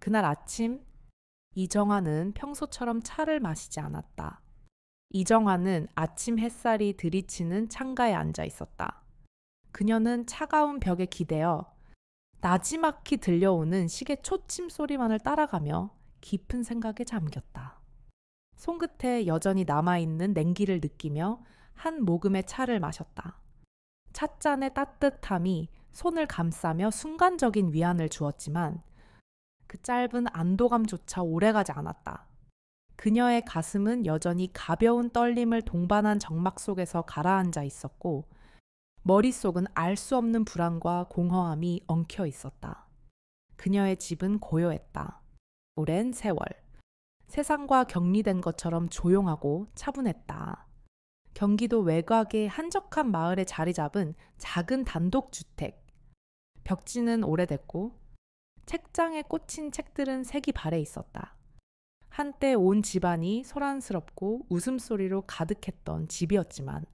그날 아침 이정화는 평소처럼 차를 마시지 않았다. 이정화는 아침 햇살이 들이치는 창가에 앉아 있었다. 그녀는 차가운 벽에 기대어 나지막히 들려오는 시계 초침 소리만을 따라가며 깊은 생각에 잠겼다. 손끝에 여전히 남아있는 냉기를 느끼며 한 모금의 차를 마셨다. 찻잔의 따뜻함이 손을 감싸며 순간적인 위안을 주었지만 그 짧은 안도감조차 오래가지 않았다. 그녀의 가슴은 여전히 가벼운 떨림을 동반한 정막 속에서 가라앉아 있었고 머릿속은 알 수 없는 불안과 공허함이 엉켜 있었다. 그녀의 집은 고요했다. 오랜 세월. 세상과 격리된 것처럼 조용하고 차분했다. 경기도 외곽의 한적한 마을에 자리 잡은 작은 단독주택. 벽지는 오래됐고 책장에 꽂힌 책들은 색이 바래 있었다. 한때 온 집안이 소란스럽고 웃음소리로 가득했던 집이었지만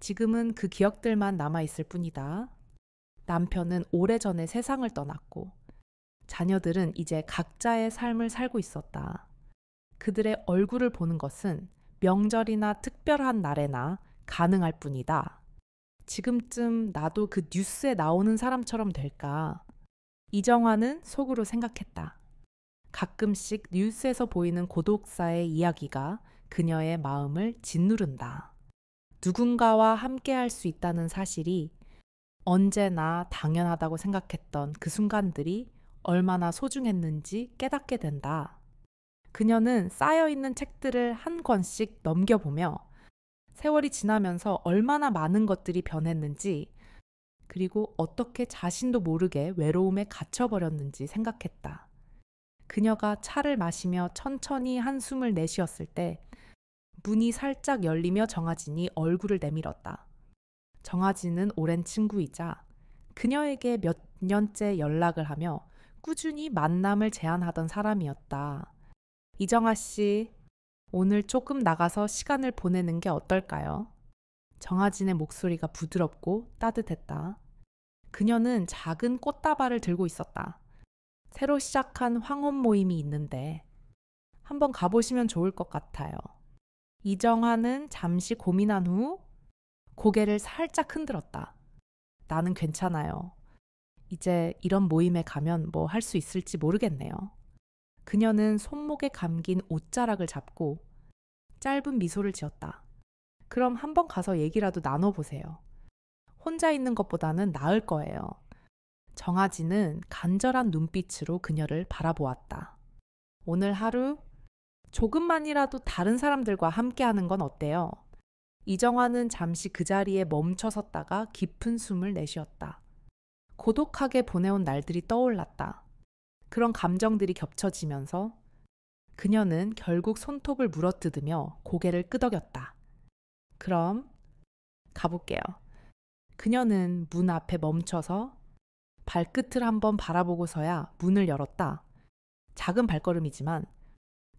지금은 그 기억들만 남아있을 뿐이다. 남편은 오래전에 세상을 떠났고 자녀들은 이제 각자의 삶을 살고 있었다. 그들의 얼굴을 보는 것은 명절이나 특별한 날에나 가능할 뿐이다. 지금쯤 나도 그 뉴스에 나오는 사람처럼 될까? 이정화는 속으로 생각했다. 가끔씩 뉴스에서 보이는 고독사의 이야기가 그녀의 마음을 짓누른다. 누군가와 함께할 수 있다는 사실이 언제나 당연하다고 생각했던 그 순간들이 얼마나 소중했는지 깨닫게 된다. 그녀는 쌓여있는 책들을 한 권씩 넘겨보며 세월이 지나면서 얼마나 많은 것들이 변했는지 그리고 어떻게 자신도 모르게 외로움에 갇혀버렸는지 생각했다. 그녀가 차를 마시며 천천히 한숨을 내쉬었을 때 문이 살짝 열리며 정아진이 얼굴을 내밀었다. 정아진은 오랜 친구이자 그녀에게 몇 년째 연락을 하며 꾸준히 만남을 제안하던 사람이었다. 이정아 씨, 오늘 조금 나가서 시간을 보내는 게 어떨까요? 정아진의 목소리가 부드럽고 따뜻했다. 그녀는 작은 꽃다발을 들고 있었다. 새로 시작한 황혼 모임이 있는데 한번 가보시면 좋을 것 같아요. 이정화는 잠시 고민한 후 고개를 살짝 흔들었다. 나는 괜찮아요. 이제 이런 모임에 가면 뭐 할 수 있을지 모르겠네요. 그녀는 손목에 감긴 옷자락을 잡고 짧은 미소를 지었다. 그럼 한번 가서 얘기라도 나눠보세요. 혼자 있는 것보다는 나을 거예요. 정아지는 간절한 눈빛으로 그녀를 바라보았다. 오늘 하루 조금만이라도 다른 사람들과 함께하는 건 어때요? 이정화는 잠시 그 자리에 멈춰 섰다가 깊은 숨을 내쉬었다. 고독하게 보내온 날들이 떠올랐다. 그런 감정들이 겹쳐지면서 그녀는 결국 손톱을 물어뜯으며 고개를 끄덕였다. 그럼 가볼게요. 그녀는 문 앞에 멈춰서 발끝을 한번 바라보고서야 문을 열었다. 작은 발걸음이지만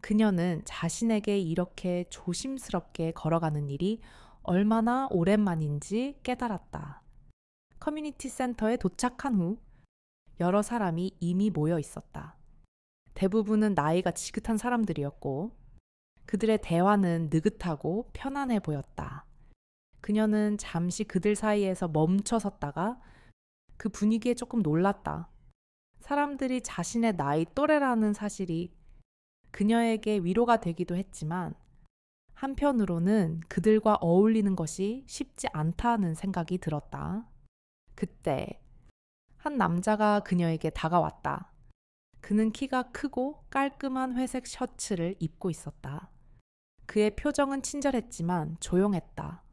그녀는 자신에게 이렇게 조심스럽게 걸어가는 일이 얼마나 오랜만인지 깨달았다. 커뮤니티 센터에 도착한 후 여러 사람이 이미 모여 있었다. 대부분은 나이가 지긋한 사람들이었고 그들의 대화는 느긋하고 편안해 보였다. 그녀는 잠시 그들 사이에서 멈춰 섰다가 그 분위기에 조금 놀랐다. 사람들이 자신의 나이 또래라는 사실이 그녀에게 위로가 되기도 했지만 한편으로는 그들과 어울리는 것이 쉽지 않다는 생각이 들었다. 그때 한 남자가 그녀에게 다가왔다. 그는 키가 크고 깔끔한 회색 셔츠를 입고 있었다. 그의 표정은 친절했지만 조용했다.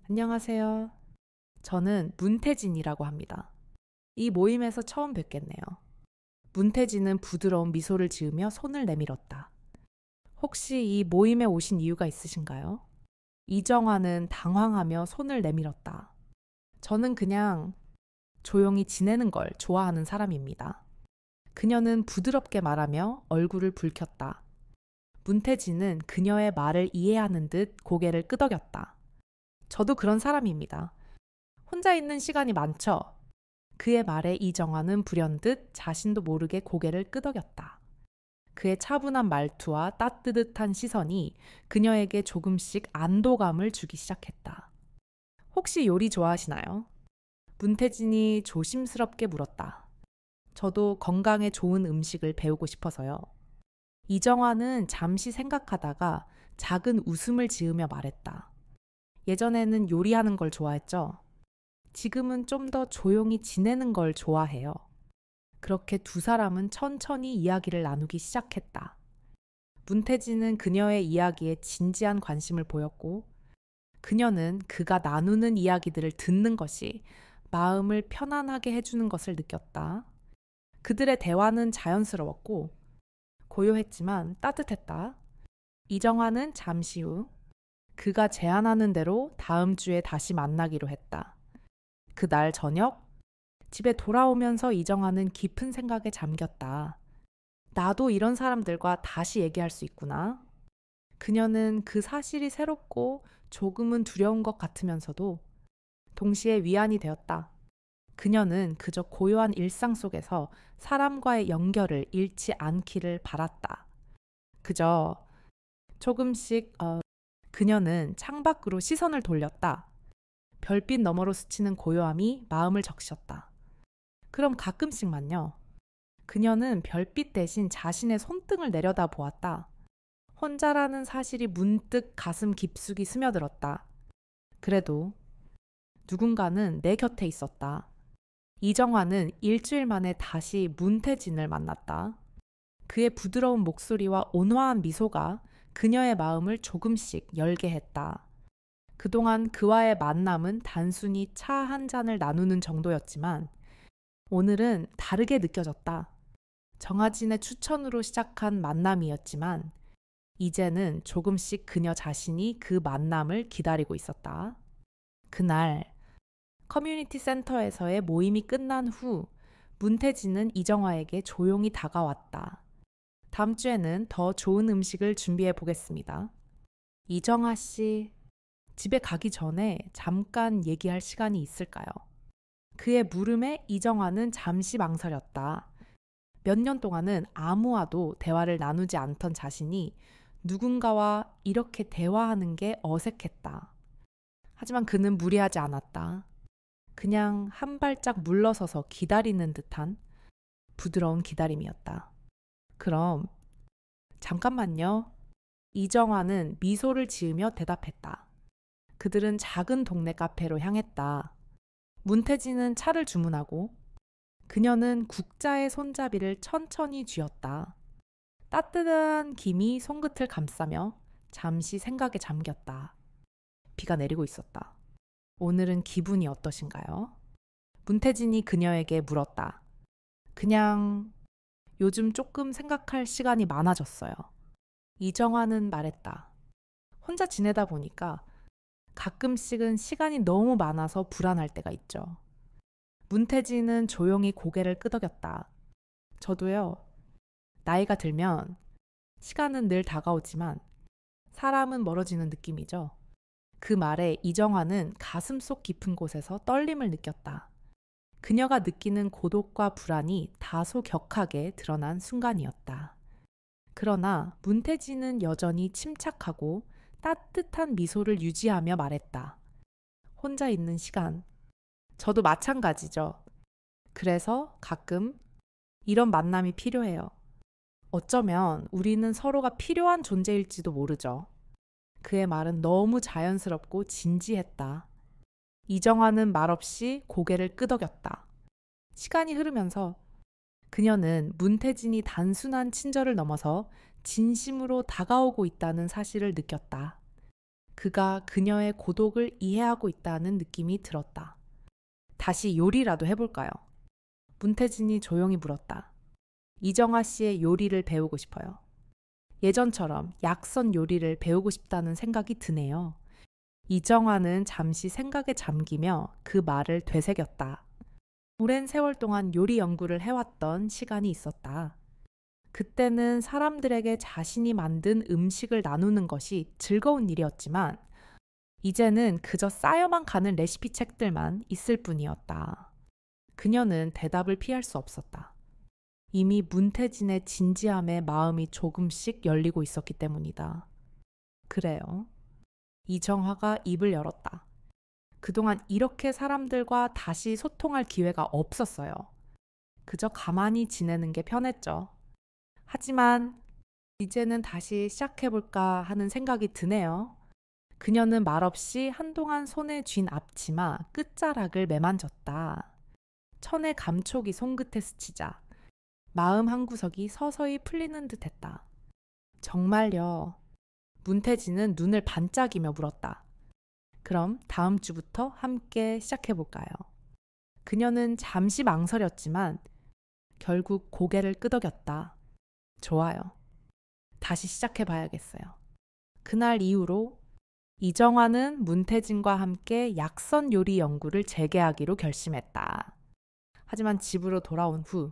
안녕하세요. 저는 문태진이라고 합니다. 이 모임에서 처음 뵙겠네요. 문태진은 부드러운 미소를 지으며 손을 내밀었다. 혹시 이 모임에 오신 이유가 있으신가요? 이정화는 당황하며 손을 내밀었다. 저는 그냥 조용히 지내는 걸 좋아하는 사람입니다. 그녀는 부드럽게 말하며 얼굴을 붉혔다. 문태진은 그녀의 말을 이해하는 듯 고개를 끄덕였다. 저도 그런 사람입니다. 혼자 있는 시간이 많죠. 그의 말에 이정환은 불현듯 자신도 모르게 고개를 끄덕였다. 그의 차분한 말투와 따뜻한 시선이 그녀에게 조금씩 안도감을 주기 시작했다. 혹시 요리 좋아하시나요? 문태진이 조심스럽게 물었다. 저도 건강에 좋은 음식을 배우고 싶어서요. 이정환은 잠시 생각하다가 작은 웃음을 지으며 말했다. 예전에는 요리하는 걸 좋아했죠. 지금은 좀 더 조용히 지내는 걸 좋아해요. 그렇게 두 사람은 천천히 이야기를 나누기 시작했다. 문태진은 그녀의 이야기에 진지한 관심을 보였고, 그녀는 그가 나누는 이야기들을 듣는 것이 마음을 편안하게 해주는 것을 느꼈다. 그들의 대화는 자연스러웠고 고요했지만 따뜻했다. 이정환은 잠시 후 그가 제안하는 대로 다음 주에 다시 만나기로 했다. 그날 저녁 집에 돌아오면서 이정환은 깊은 생각에 잠겼다. 나도 이런 사람들과 다시 얘기할 수 있구나. 그녀는 그 사실이 새롭고 조금은 두려운 것 같으면서도 동시에 위안이 되었다. 그녀는 그저 고요한 일상 속에서 사람과의 연결을 잃지 않기를 바랐다. 그저 조금씩 그녀는 창밖으로 시선을 돌렸다. 별빛 너머로 스치는 고요함이 마음을 적셨다. 그럼 가끔씩만요. 그녀는 별빛 대신 자신의 손등을 내려다 보았다. 혼자라는 사실이 문득 가슴 깊숙이 스며들었다. 그래도 누군가는 내 곁에 있었다. 이정환은 일주일 만에 다시 문태진을 만났다. 그의 부드러운 목소리와 온화한 미소가 그녀의 마음을 조금씩 열게 했다. 그동안 그와의 만남은 단순히 차 한 잔을 나누는 정도였지만 오늘은 다르게 느껴졌다. 정아진의 추천으로 시작한 만남이었지만 이제는 조금씩 그녀 자신이 그 만남을 기다리고 있었다. 그날 커뮤니티 센터에서의 모임이 끝난 후 문태진은 이정화에게 조용히 다가왔다. 다음 주에는 더 좋은 음식을 준비해 보겠습니다. 이정화 씨, 집에 가기 전에 잠깐 얘기할 시간이 있을까요? 그의 물음에 이정화는 잠시 망설였다. 몇 년 동안은 아무와도 대화를 나누지 않던 자신이 누군가와 이렇게 대화하는 게 어색했다. 하지만 그는 무리하지 않았다. 그냥 한 발짝 물러서서 기다리는 듯한 부드러운 기다림이었다. 그럼 잠깐만요. 이정화는 미소를 지으며 대답했다. 그들은 작은 동네 카페로 향했다. 문태진은 차를 주문하고 그녀는 국자의 손잡이를 천천히 쥐었다. 따뜻한 김이 손끝을 감싸며 잠시 생각에 잠겼다. 비가 내리고 있었다. 오늘은 기분이 어떠신가요? 문태진이 그녀에게 물었다. 그냥 요즘 조금 생각할 시간이 많아졌어요. 이정화는 말했다. 혼자 지내다 보니까 가끔씩은 시간이 너무 많아서 불안할 때가 있죠. 문태진은 조용히 고개를 끄덕였다. 저도요. 나이가 들면 시간은 늘 다가오지만 사람은 멀어지는 느낌이죠. 그 말에 이정화는 가슴속 깊은 곳에서 떨림을 느꼈다. 그녀가 느끼는 고독과 불안이 다소 격하게 드러난 순간이었다. 그러나 문태진은 여전히 침착하고 따뜻한 미소를 유지하며 말했다. 혼자 있는 시간, 저도 마찬가지죠. 그래서 가끔 이런 만남이 필요해요. 어쩌면 우리는 서로가 필요한 존재일지도 모르죠. 그의 말은 너무 자연스럽고 진지했다. 이정화는 말없이 고개를 끄덕였다. 시간이 흐르면서 그녀는 문태진이 단순한 친절을 넘어서 진심으로 다가오고 있다는 사실을 느꼈다. 그가 그녀의 고독을 이해하고 있다는 느낌이 들었다. 다시 요리라도 해볼까요? 문태진이 조용히 물었다. 이정화 씨의 요리를 배우고 싶어요. 예전처럼 약선 요리를 배우고 싶다는 생각이 드네요. 이정화는 잠시 생각에 잠기며 그 말을 되새겼다. 오랜 세월 동안 요리 연구를 해왔던 시간이 있었다. 그때는 사람들에게 자신이 만든 음식을 나누는 것이 즐거운 일이었지만 이제는 그저 쌓여만 가는 레시피 책들만 있을 뿐이었다. 그녀는 대답을 피할 수 없었다. 이미 문태진의 진지함에 마음이 조금씩 열리고 있었기 때문이다. 그래요. 이정화가 입을 열었다. 그동안 이렇게 사람들과 다시 소통할 기회가 없었어요. 그저 가만히 지내는 게 편했죠. 하지만 이제는 다시 시작해볼까 하는 생각이 드네요. 그녀는 말없이 한동안 손에 쥔 앞치마 끝자락을 매만졌다. 천의 감촉이 손끝에 스치자 마음 한구석이 서서히 풀리는 듯했다. 정말요. 문태진은 눈을 반짝이며 물었다. 그럼 다음 주부터 함께 시작해볼까요? 그녀는 잠시 망설였지만 결국 고개를 끄덕였다. 좋아요. 다시 시작해봐야겠어요. 그날 이후로 이정화는 문태진과 함께 약선 요리 연구를 재개하기로 결심했다. 하지만 집으로 돌아온 후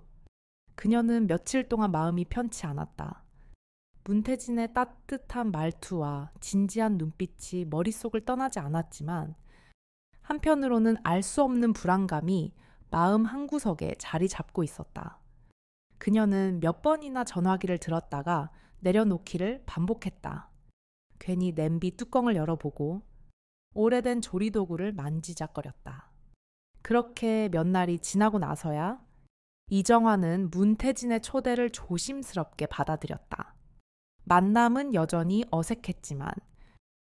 그녀는 며칠 동안 마음이 편치 않았다. 문태진의 따뜻한 말투와 진지한 눈빛이 머릿속을 떠나지 않았지만 한편으로는 알 수 없는 불안감이 마음 한구석에 자리 잡고 있었다. 그녀는 몇 번이나 전화기를 들었다가 내려놓기를 반복했다. 괜히 냄비 뚜껑을 열어보고 오래된 조리도구를 만지작거렸다. 그렇게 몇 날이 지나고 나서야 이정화는 문태진의 초대를 조심스럽게 받아들였다. 만남은 여전히 어색했지만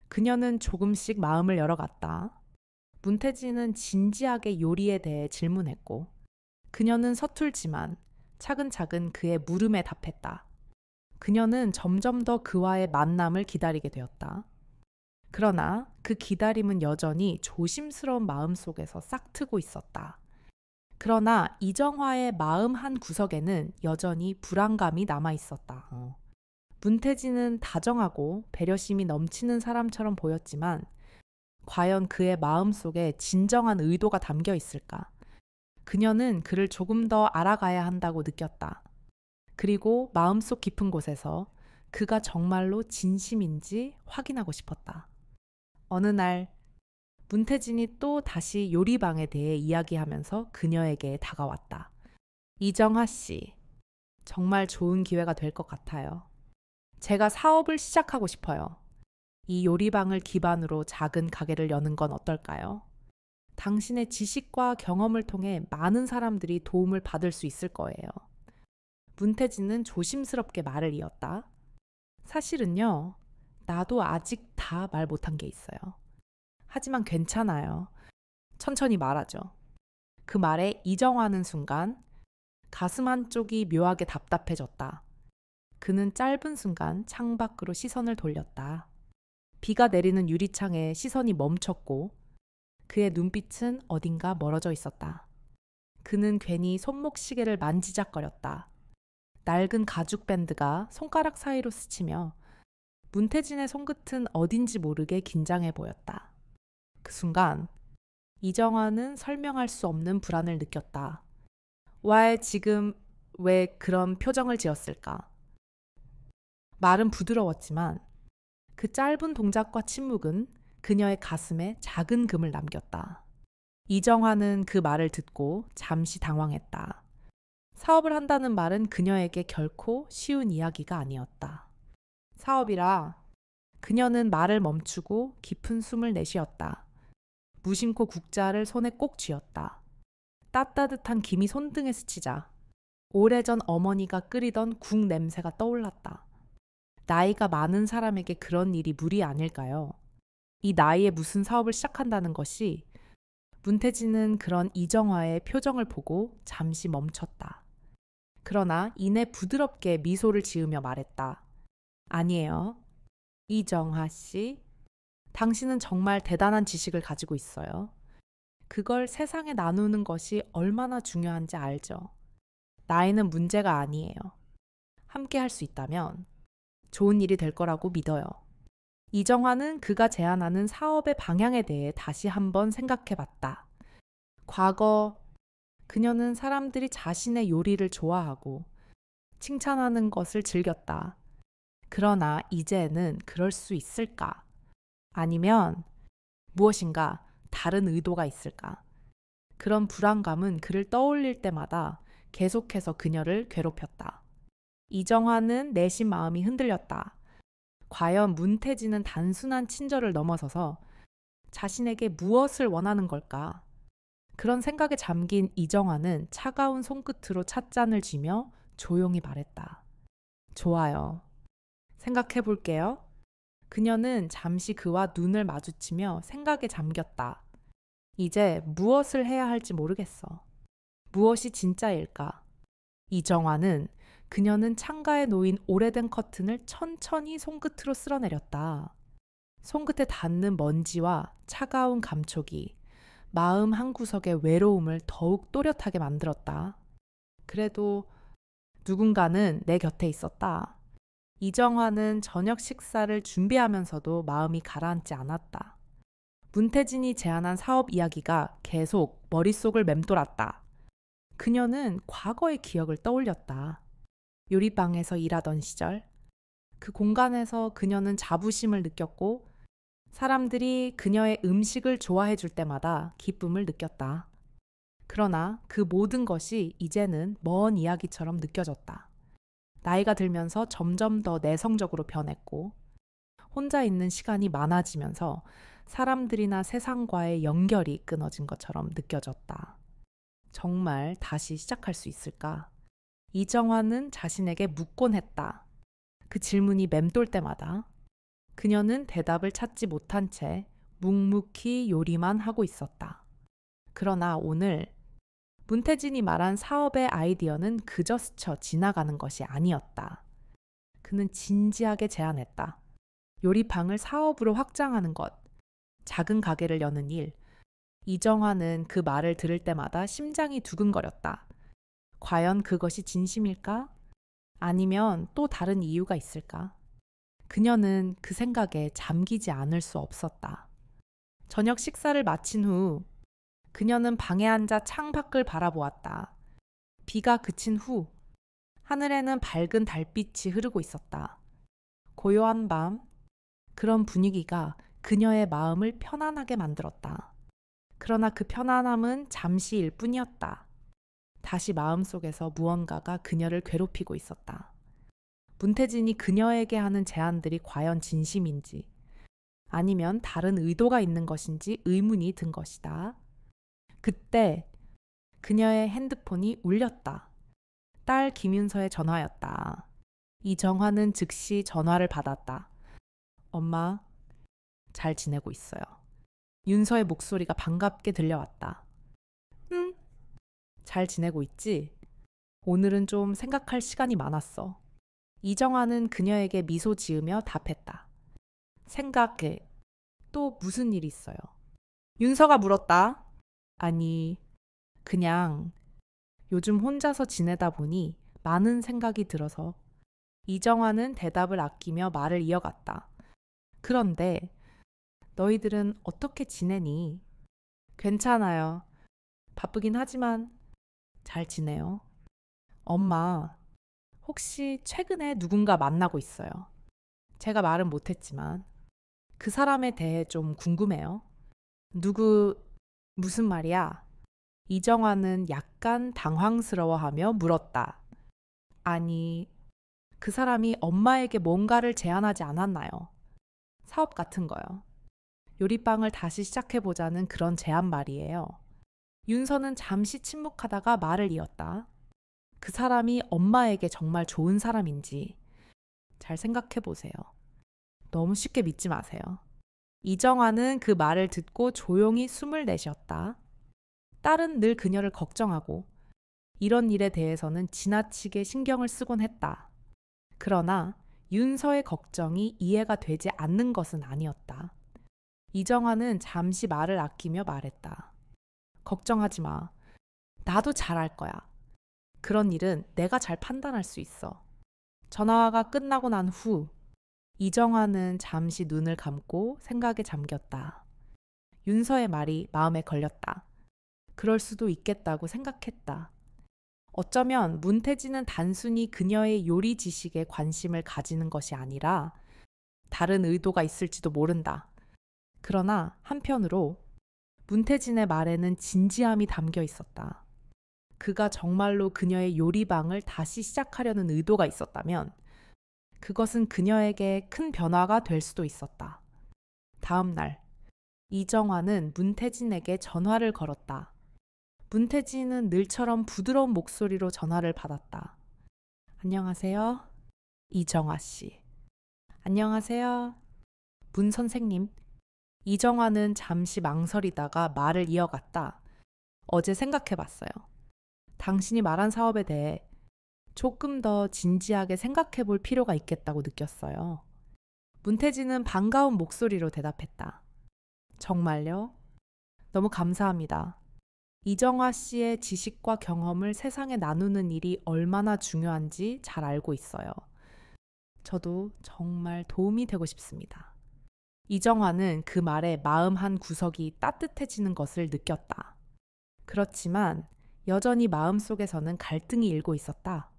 그녀는 조금씩 마음을 열어갔다. 문태진은 진지하게 요리에 대해 질문했고 그녀는 서툴지만 차근차근 그의 물음에 답했다. 그녀는 점점 더 그와의 만남을 기다리게 되었다. 그러나 그 기다림은 여전히 조심스러운 마음 속에서 싹트고 있었다. 그러나 이정화의 마음 한 구석에는 여전히 불안감이 남아 있었다. 문태진은 다정하고 배려심이 넘치는 사람처럼 보였지만 과연 그의 마음 속에 진정한 의도가 담겨 있을까? 그녀는 그를 조금 더 알아가야 한다고 느꼈다. 그리고 마음속 깊은 곳에서 그가 정말로 진심인지 확인하고 싶었다. 어느 날 문태진이 또 다시 요리방에 대해 이야기하면서 그녀에게 다가왔다. 이정화 씨, 정말 좋은 기회가 될 것 같아요. 제가 사업을 시작하고 싶어요. 이 요리방을 기반으로 작은 가게를 여는 건 어떨까요? 당신의 지식과 경험을 통해 많은 사람들이 도움을 받을 수 있을 거예요. 문태진은 조심스럽게 말을 이었다. 사실은요, 나도 아직 다 말 못한 게 있어요. 하지만 괜찮아요. 천천히 말하죠. 그 말에 이정화는 순간 가슴 한쪽이 묘하게 답답해졌다. 그는 짧은 순간 창밖으로 시선을 돌렸다. 비가 내리는 유리창에 시선이 멈췄고 그의 눈빛은 어딘가 멀어져 있었다. 그는 괜히 손목시계를 만지작거렸다. 낡은 가죽 밴드가 손가락 사이로 스치며 문태진의 손끝은 어딘지 모르게 긴장해 보였다. 그 순간 이정화는 설명할 수 없는 불안을 느꼈다. 지금 왜 그런 표정을 지었을까? 말은 부드러웠지만 그 짧은 동작과 침묵은 그녀의 가슴에 작은 금을 남겼다. 이정화는 그 말을 듣고 잠시 당황했다. 사업을 한다는 말은 그녀에게 결코 쉬운 이야기가 아니었다. 사업이라 그녀는 말을 멈추고 깊은 숨을 내쉬었다. 무심코 국자를 손에 꼭 쥐었다. 따뜻한 김이 손등에 스치자 오래전 어머니가 끓이던 국 냄새가 떠올랐다. 나이가 많은 사람에게 그런 일이 무리 아닐까요? 이 나이에 무슨 사업을 시작한다는 것이 문태진은 그런 이정화의 표정을 보고 잠시 멈췄다. 그러나 이내 부드럽게 미소를 지으며 말했다. 아니에요. 이정화 씨, 당신은 정말 대단한 지식을 가지고 있어요. 그걸 세상에 나누는 것이 얼마나 중요한지 알죠. 나이는 문제가 아니에요. 함께 할 수 있다면 좋은 일이 될 거라고 믿어요. 이정화는 그가 제안하는 사업의 방향에 대해 다시 한번 생각해 봤다. 과거 그녀는 사람들이 자신의 요리를 좋아하고 칭찬하는 것을 즐겼다. 그러나 이제는 그럴 수 있을까? 아니면 무엇인가 다른 의도가 있을까? 그런 불안감은 그를 떠올릴 때마다 계속해서 그녀를 괴롭혔다. 이정화는 내심 마음이 흔들렸다. 과연 문태진은 단순한 친절을 넘어서서 자신에게 무엇을 원하는 걸까? 그런 생각에 잠긴 이정화는 차가운 손끝으로 찻잔을 쥐며 조용히 말했다. 좋아요. 생각해 볼게요. 그녀는 잠시 그와 눈을 마주치며 생각에 잠겼다. 이제 무엇을 해야 할지 모르겠어. 무엇이 진짜일까? 이정화는 그녀는 창가에 놓인 오래된 커튼을 천천히 손끝으로 쓸어내렸다. 손끝에 닿는 먼지와 차가운 감촉이 마음 한구석의 외로움을 더욱 또렷하게 만들었다. 그래도 누군가는 내 곁에 있었다. 이정화는 저녁 식사를 준비하면서도 마음이 가라앉지 않았다. 문태진이 제안한 사업 이야기가 계속 머릿속을 맴돌았다. 그녀는 과거의 기억을 떠올렸다. 요리방에서 일하던 시절, 그 공간에서 그녀는 자부심을 느꼈고 사람들이 그녀의 음식을 좋아해 줄 때마다 기쁨을 느꼈다. 그러나 그 모든 것이 이제는 먼 이야기처럼 느껴졌다. 나이가 들면서 점점 더 내성적으로 변했고 혼자 있는 시간이 많아지면서 사람들이나 세상과의 연결이 끊어진 것처럼 느껴졌다. 정말 다시 시작할 수 있을까? 이정화는 자신에게 묻곤 했다. 그 질문이 맴돌 때마다 그녀는 대답을 찾지 못한 채 묵묵히 요리만 하고 있었다. 그러나 오늘 문태진이 말한 사업의 아이디어는 그저 스쳐 지나가는 것이 아니었다. 그는 진지하게 제안했다. 요리방을 사업으로 확장하는 것, 작은 가게를 여는 일. 이정화는 그 말을 들을 때마다 심장이 두근거렸다. 과연 그것이 진심일까? 아니면 또 다른 이유가 있을까? 그녀는 그 생각에 잠기지 않을 수 없었다. 저녁 식사를 마친 후 그녀는 방에 앉아 창밖을 바라보았다. 비가 그친 후 하늘에는 밝은 달빛이 흐르고 있었다. 고요한 밤, 그런 분위기가 그녀의 마음을 편안하게 만들었다. 그러나 그 편안함은 잠시일 뿐이었다. 다시 마음속에서 무언가가 그녀를 괴롭히고 있었다. 문태진이 그녀에게 하는 제안들이 과연 진심인지 아니면 다른 의도가 있는 것인지 의문이 든 것이다. 그때 그녀의 핸드폰이 울렸다. 딸 김윤서의 전화였다. 이정화는 즉시 전화를 받았다. 엄마, 잘 지내고 있어요. 윤서의 목소리가 반갑게 들려왔다. 응? 잘 지내고 있지? 오늘은 좀 생각할 시간이 많았어. 이정화는 그녀에게 미소 지으며 답했다. 생각해. 또 무슨 일이 있어요? 윤서가 물었다. 아니, 그냥 요즘 혼자서 지내다 보니 많은 생각이 들어서. 이정화는 대답을 아끼며 말을 이어갔다. 그런데 너희들은 어떻게 지내니? 괜찮아요. 바쁘긴 하지만 잘 지내요. 엄마, 혹시 최근에 누군가 만나고 있어요? 제가 말은 못했지만 그 사람에 대해 좀 궁금해요. 무슨 말이야? 이정화는 약간 당황스러워하며 물었다. 아니, 그 사람이 엄마에게 뭔가를 제안하지 않았나요? 사업 같은 거요. 요리방을 다시 시작해보자는 그런 제안 말이에요. 윤서는 잠시 침묵하다가 말을 이었다. 그 사람이 엄마에게 정말 좋은 사람인지 잘 생각해보세요. 너무 쉽게 믿지 마세요. 이정화는 그 말을 듣고 조용히 숨을 내쉬었다. 딸은 늘 그녀를 걱정하고 이런 일에 대해서는 지나치게 신경을 쓰곤 했다. 그러나 윤서의 걱정이 이해가 되지 않는 것은 아니었다. 이정화는 잠시 말을 아끼며 말했다. 걱정하지 마. 나도 잘할 거야. 그런 일은 내가 잘 판단할 수 있어. 전화가 끝나고 난 후 이정화는 잠시 눈을 감고 생각에 잠겼다. 윤서의 말이 마음에 걸렸다. 그럴 수도 있겠다고 생각했다. 어쩌면 문태진은 단순히 그녀의 요리 지식에 관심을 가지는 것이 아니라 다른 의도가 있을지도 모른다. 그러나 한편으로 문태진의 말에는 진지함이 담겨 있었다. 그가 정말로 그녀의 요리방을 다시 시작하려는 의도가 있었다면 그것은 그녀에게 큰 변화가 될 수도 있었다. 다음 날, 이정화는 문태진에게 전화를 걸었다. 문태진은 늘처럼 부드러운 목소리로 전화를 받았다. 안녕하세요. 이정화 씨. 안녕하세요. 문 선생님. 이정화는 잠시 망설이다가 말을 이어갔다. 어제 생각해 봤어요. 당신이 말한 사업에 대해 조금 더 진지하게 생각해 볼 필요가 있겠다고 느꼈어요. 문태진은 반가운 목소리로 대답했다. 정말요? 너무 감사합니다. 이정화 씨의 지식과 경험을 세상에 나누는 일이 얼마나 중요한지 잘 알고 있어요. 저도 정말 도움이 되고 싶습니다. 이정화는 그 말에 마음 한 구석이 따뜻해지는 것을 느꼈다. 그렇지만 여전히 마음속에서는 갈등이 일고 있었다.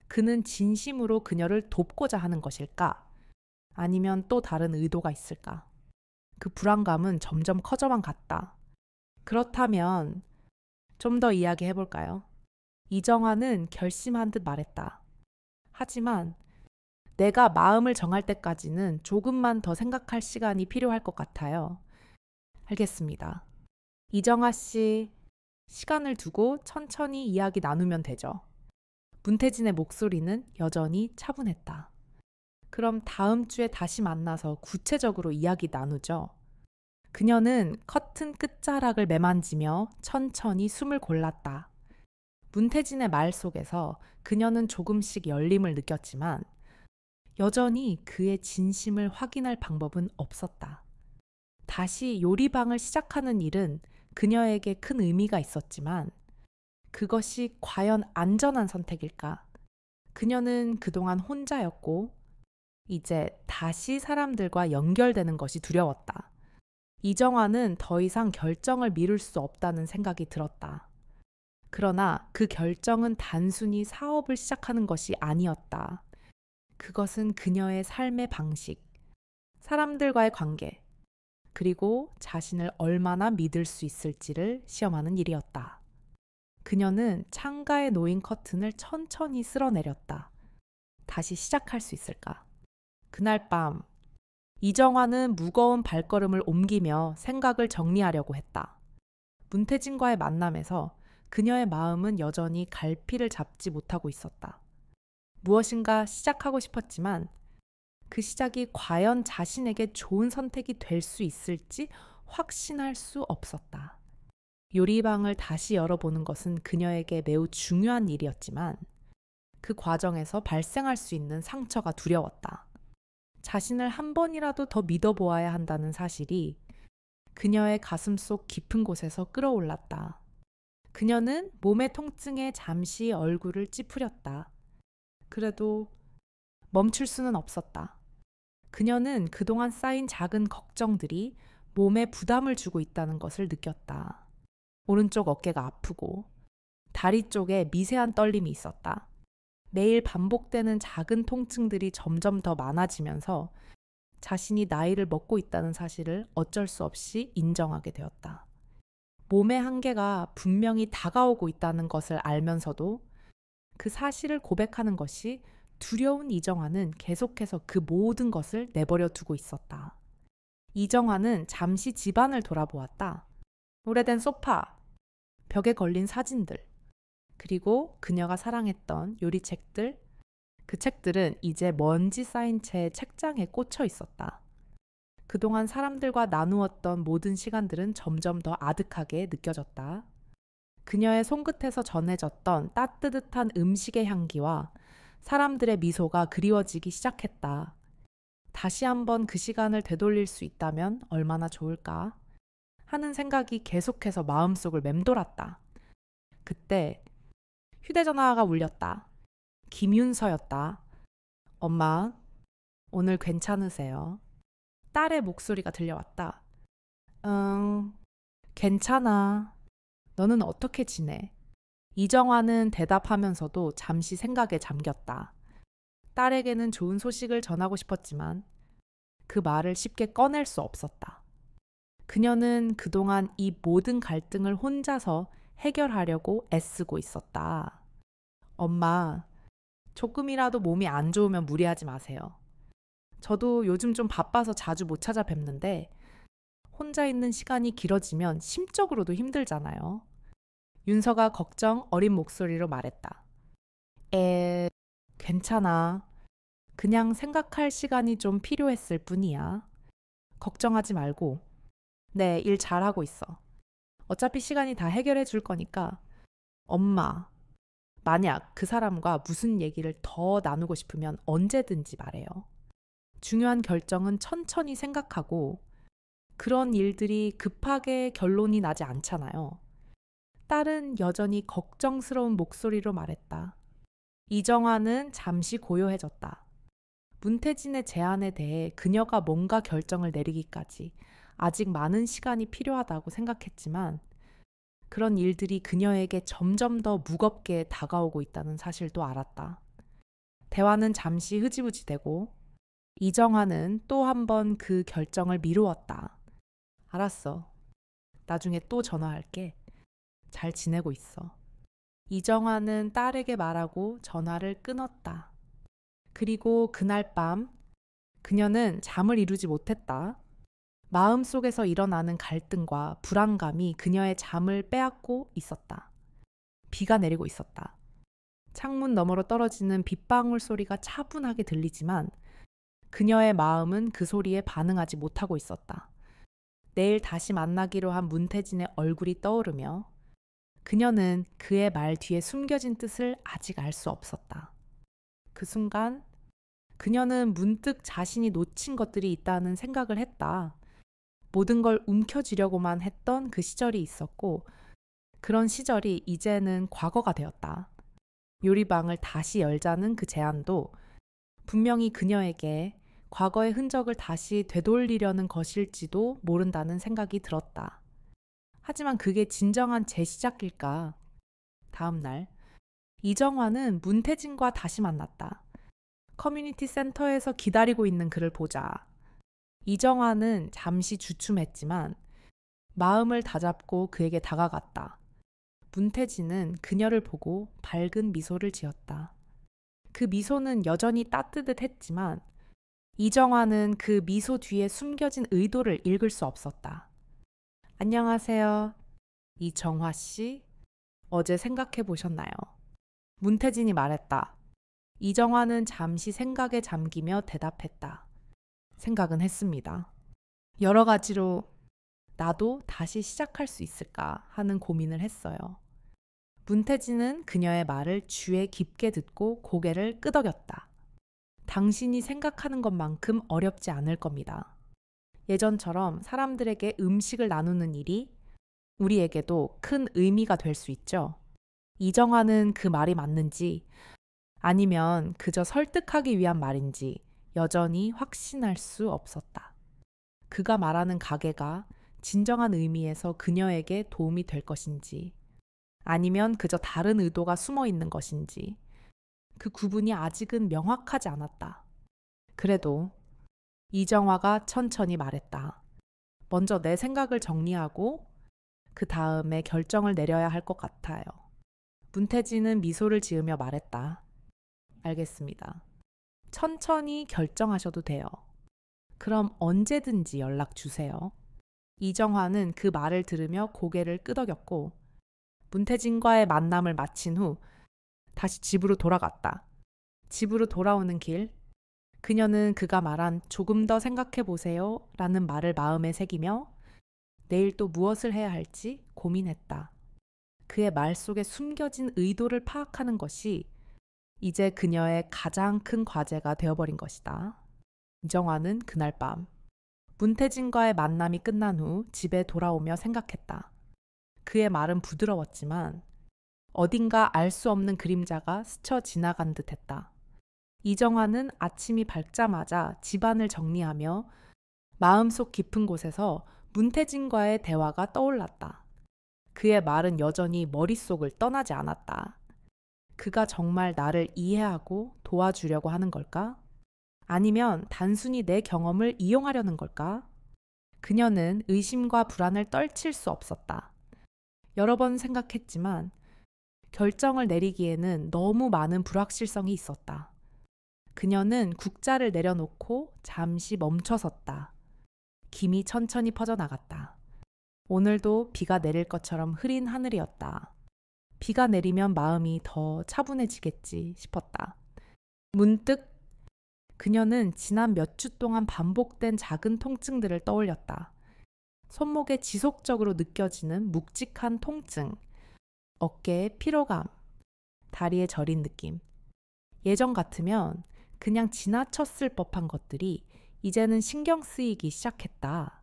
그는 진심으로 그녀를 돕고자 하는 것일까? 아니면 또 다른 의도가 있을까? 그 불안감은 점점 커져만 갔다. 그렇다면 좀 더 이야기해 볼까요? 이정화는 결심한 듯 말했다. 하지만 내가 마음을 정할 때까지는 조금만 더 생각할 시간이 필요할 것 같아요. 알겠습니다. 이정화 씨, 시간을 두고 천천히 이야기 나누면 되죠. 문태진의 목소리는 여전히 차분했다. 그럼 다음 주에 다시 만나서 구체적으로 이야기 나누죠. 그녀는 커튼 끝자락을 매만지며 천천히 숨을 골랐다. 문태진의 말 속에서 그녀는 조금씩 열림을 느꼈지만 여전히 그의 진심을 확인할 방법은 없었다. 다시 요리방을 시작하는 일은 그녀에게 큰 의미가 있었지만 그것이 과연 안전한 선택일까? 그녀는 그동안 혼자였고 이제 다시 사람들과 연결되는 것이 두려웠다. 이정화는 더 이상 결정을 미룰 수 없다는 생각이 들었다. 그러나 그 결정은 단순히 사업을 시작하는 것이 아니었다. 그것은 그녀의 삶의 방식, 사람들과의 관계, 그리고 자신을 얼마나 믿을 수 있을지를 시험하는 일이었다. 그녀는 창가에 놓인 커튼을 천천히 쓸어내렸다. 다시 시작할 수 있을까? 그날 밤, 이정화는 무거운 발걸음을 옮기며 생각을 정리하려고 했다. 문태진과의 만남에서 그녀의 마음은 여전히 갈피를 잡지 못하고 있었다. 무엇인가 시작하고 싶었지만 그 시작이 과연 자신에게 좋은 선택이 될 수 있을지 확신할 수 없었다. 요리방을 다시 열어보는 것은 그녀에게 매우 중요한 일이었지만 그 과정에서 발생할 수 있는 상처가 두려웠다. 자신을 한 번이라도 더 믿어보아야 한다는 사실이 그녀의 가슴속 깊은 곳에서 끌어올랐다. 그녀는 몸의 통증에 잠시 얼굴을 찌푸렸다. 그래도 멈출 수는 없었다. 그녀는 그동안 쌓인 작은 걱정들이 몸에 부담을 주고 있다는 것을 느꼈다. 오른쪽 어깨가 아프고 다리 쪽에 미세한 떨림이 있었다. 매일 반복되는 작은 통증들이 점점 더 많아지면서 자신이 나이를 먹고 있다는 사실을 어쩔 수 없이 인정하게 되었다. 몸의 한계가 분명히 다가오고 있다는 것을 알면서도 그 사실을 고백하는 것이 두려운 이정화는 계속해서 그 모든 것을 내버려 두고 있었다. 이정화는 잠시 집안을 돌아보았다. 오래된 소파, 벽에 걸린 사진들, 그리고 그녀가 사랑했던 요리책들, 그 책들은 이제 먼지 쌓인 채 책장에 꽂혀 있었다. 그동안 사람들과 나누었던 모든 시간들은 점점 더 아득하게 느껴졌다. 그녀의 손끝에서 전해졌던 따뜻한 음식의 향기와 사람들의 미소가 그리워지기 시작했다. 다시 한번 그 시간을 되돌릴 수 있다면 얼마나 좋을까 하는 생각이 계속해서 마음속을 맴돌았다. 그때 휴대전화가 울렸다. 김윤서였다. 엄마, 오늘 괜찮으세요? 딸의 목소리가 들려왔다. 응, 괜찮아. 너는 어떻게 지내? 이정화는 대답하면서도 잠시 생각에 잠겼다. 딸에게는 좋은 소식을 전하고 싶었지만 그 말을 쉽게 꺼낼 수 없었다. 그녀는 그동안 이 모든 갈등을 혼자서 해결하려고 애쓰고 있었다. 엄마, 조금이라도 몸이 안 좋으면 무리하지 마세요. 저도 요즘 좀 바빠서 자주 못 찾아뵙는데 혼자 있는 시간이 길어지면 심적으로도 힘들잖아요. 윤서가 걱정 어린 목소리로 말했다. 괜찮아. 그냥 생각할 시간이 좀 필요했을 뿐이야. 걱정하지 말고. 네, 일 잘하고 있어. 어차피 시간이 다 해결해 줄 거니까. 엄마, 만약 그 사람과 무슨 얘기를 더 나누고 싶으면 언제든지 말해요. 중요한 결정은 천천히 생각하고 그런 일들이 급하게 결론이 나지 않잖아요. 딸은 여전히 걱정스러운 목소리로 말했다. 이정화는 잠시 고요해졌다. 문태진의 제안에 대해 그녀가 뭔가 결정을 내리기까지 아직 많은 시간이 필요하다고 생각했지만 그런 일들이 그녀에게 점점 더 무겁게 다가오고 있다는 사실도 알았다. 대화는 잠시 흐지부지 되고 이정화는 또 한 번 그 결정을 미루었다. 알았어. 나중에 또 전화할게. 잘 지내고 있어. 이정화는 딸에게 말하고 전화를 끊었다. 그리고 그날 밤 그녀는 잠을 이루지 못했다. 마음속에서 일어나는 갈등과 불안감이 그녀의 잠을 빼앗고 있었다. 비가 내리고 있었다. 창문 너머로 떨어지는 빗방울 소리가 차분하게 들리지만 그녀의 마음은 그 소리에 반응하지 못하고 있었다. 내일 다시 만나기로 한 문태진의 얼굴이 떠오르며 그녀는 그의 말 뒤에 숨겨진 뜻을 아직 알 수 없었다. 그 순간 그녀는 문득 자신이 놓친 것들이 있다는 생각을 했다. 모든 걸 움켜쥐려고만 했던 그 시절이 있었고 그런 시절이 이제는 과거가 되었다. 요리방을 다시 열자는 그 제안도 분명히 그녀에게 과거의 흔적을 다시 되돌리려는 것일지도 모른다는 생각이 들었다. 하지만 그게 진정한 재시작일까? 다음 날 이정화는 문태진과 다시 만났다. 커뮤니티 센터에서 기다리고 있는 그를 보자. 이정화는 잠시 주춤했지만 마음을 다잡고 그에게 다가갔다. 문태진은 그녀를 보고 밝은 미소를 지었다. 그 미소는 여전히 따뜻했지만 이정화는 그 미소 뒤에 숨겨진 의도를 읽을 수 없었다. 안녕하세요. 이정화 씨, 어제 생각해 보셨나요? 문태진이 말했다. 이정화는 잠시 생각에 잠기며 대답했다. 생각은 했습니다. 여러 가지로 나도 다시 시작할 수 있을까 하는 고민을 했어요. 문태진은 그녀의 말을 귀에 깊게 듣고 고개를 끄덕였다. 당신이 생각하는 것만큼 어렵지 않을 겁니다. 예전처럼 사람들에게 음식을 나누는 일이 우리에게도 큰 의미가 될 수 있죠. 이정화는 그 말이 맞는지 아니면 그저 설득하기 위한 말인지 여전히 확신할 수 없었다. 그가 말하는 가게가 진정한 의미에서 그녀에게 도움이 될 것인지 아니면 그저 다른 의도가 숨어 있는 것인지 그 구분이 아직은 명확하지 않았다. 그래도 이정화가 천천히 말했다. 먼저 내 생각을 정리하고 그 다음에 결정을 내려야 할 것 같아요. 문태진은 미소를 지으며 말했다. 알겠습니다. 천천히 결정하셔도 돼요. 그럼 언제든지 연락 주세요. 이정화는 그 말을 들으며 고개를 끄덕였고 문태진과의 만남을 마친 후 다시 집으로 돌아갔다. 집으로 돌아오는 길, 그녀는 그가 말한 조금 더 생각해 보세요 라는 말을 마음에 새기며 내일 또 무엇을 해야 할지 고민했다. 그의 말 속에 숨겨진 의도를 파악하는 것이 이제 그녀의 가장 큰 과제가 되어버린 것이다. 이정화는 그날 밤 문태진과의 만남이 끝난 후 집에 돌아오며 생각했다. 그의 말은 부드러웠지만 어딘가 알 수 없는 그림자가 스쳐 지나간 듯 했다. 이정화는 아침이 밝자마자 집안을 정리하며 마음속 깊은 곳에서 문태진과의 대화가 떠올랐다. 그의 말은 여전히 머릿속을 떠나지 않았다. 그가 정말 나를 이해하고 도와주려고 하는 걸까? 아니면 단순히 내 경험을 이용하려는 걸까? 그녀는 의심과 불안을 떨칠 수 없었다. 여러 번 생각했지만 결정을 내리기에는 너무 많은 불확실성이 있었다. 그녀는 국자를 내려놓고 잠시 멈춰섰다. 김이 천천히 퍼져나갔다. 오늘도 비가 내릴 것처럼 흐린 하늘이었다. 비가 내리면 마음이 더 차분해지겠지 싶었다. 문득 그녀는 지난 몇 주 동안 반복된 작은 통증들을 떠올렸다. 손목에 지속적으로 느껴지는 묵직한 통증, 어깨의 피로감, 다리에 저린 느낌. 예전 같으면 그냥 지나쳤을 법한 것들이 이제는 신경 쓰이기 시작했다.